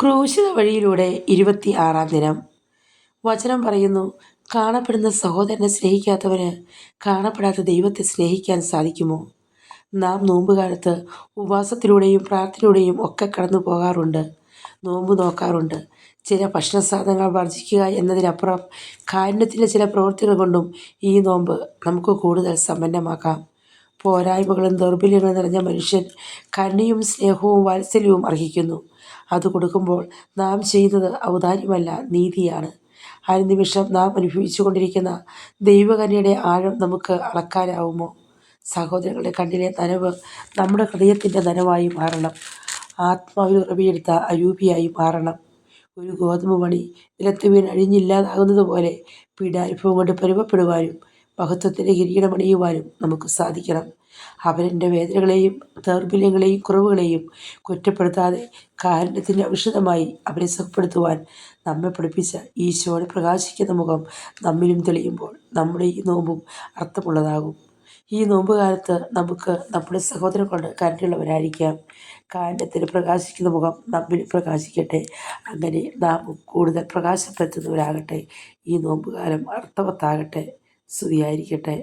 ക്രൂശിത വഴിയിലൂടെ 26-ാം ദിനം. വചനം പറയുന്നു, കാണപ്പെടുന്ന സഹോദരനെ സ്നേഹിക്കാത്തവന് കാണപ്പെടാത്ത ദൈവത്തെ സ്നേഹിക്കാൻ സാധിക്കുമോ? നാം നോമ്പുകാലത്ത് ഉപവാസത്തിലൂടെയും പ്രാർത്ഥനയിലൂടെയും ഒക്കെ കടന്നു പോകാറുണ്ട്, നോമ്പ് നോക്കാറുണ്ട്. ചില ഭക്ഷണ സാധനങ്ങൾ വർജിക്കുക എന്നതിനപ്പുറം കാരുണ്യത്തിൻ്റെ ചില പ്രവൃത്തികൾ കൊണ്ടും ഈ നോമ്പ് നമുക്ക് കൂടുതൽ സമ്പന്നമാക്കാം. പോരായ്മകളും ദൗർബല്യങ്ങളും നിറഞ്ഞ മനുഷ്യൻ കരുണയും സ്നേഹവും വാത്സല്യവും അർഹിക്കുന്നു. അത് കൊടുക്കുമ്പോൾ നാം ചെയ്യുന്നത് ഔദാര്യമല്ല, നീതിയാണ്. അനുനിമിഷം നാം അനുഭവിച്ചു കൊണ്ടിരിക്കുന്ന ദൈവകരുണയുടെ ആഴം നമുക്ക് അളക്കാനാവുമോ? സഹോദരങ്ങളുടെ കണ്ണിലെ നനവ് നമ്മുടെ ഹൃദയത്തിൻ്റെ നനവായി മാറണം. ആത്മാവിൽ ഉറവിയെടുത്ത അരൂപിയായി മാറണം. ഒരു ഗോതമ്പ് മണി നിലത്ത് വീണ് അഴിഞ്ഞില്ലാതാകുന്നത് പോലെ പീഡാനുഭവം കൊണ്ട് പരുവപ്പെടുവാനും മഹത്വത്തിൻ്റെ കിരീടമണിയുവാനും നമുക്ക് സാധിക്കണം. അവൻ്റെ വേദനകളെയും ദൗർബല്യങ്ങളെയും കുറവുകളെയും കുറ്റപ്പെടുത്താതെ കാരുണ്യത്തിൻ്റെ ഔഷധമായി അവരെ സുഖപ്പെടുത്തുവാൻ നമ്മെ പഠിപ്പിച്ച ഈശോയുടെ പ്രകാശിക്കുന്ന മുഖം നമ്മിലും തെളിയുമ്പോൾ നമ്മുടെ ഈ നോമ്പും അർത്ഥമുള്ളതാകും. ഈ നോമ്പുകാലത്ത് നമുക്ക് നമ്മുടെ സഹോദരങ്ങളോട് കരുണയുള്ളവരായിരിക്കാം. കാരുണ്യത്തിന് പ്രകാശിക്കുന്ന മുഖം നമ്മിൽ പ്രകാശിക്കട്ടെ. അങ്ങനെ നാമും കൂടുതൽ പ്രകാശപ്പെടുത്തുന്നവരാകട്ടെ. ഈ നോമ്പുകാലം അർത്ഥവത്താകട്ടെ. സ്തുതിയായിരിക്കട്ടെ.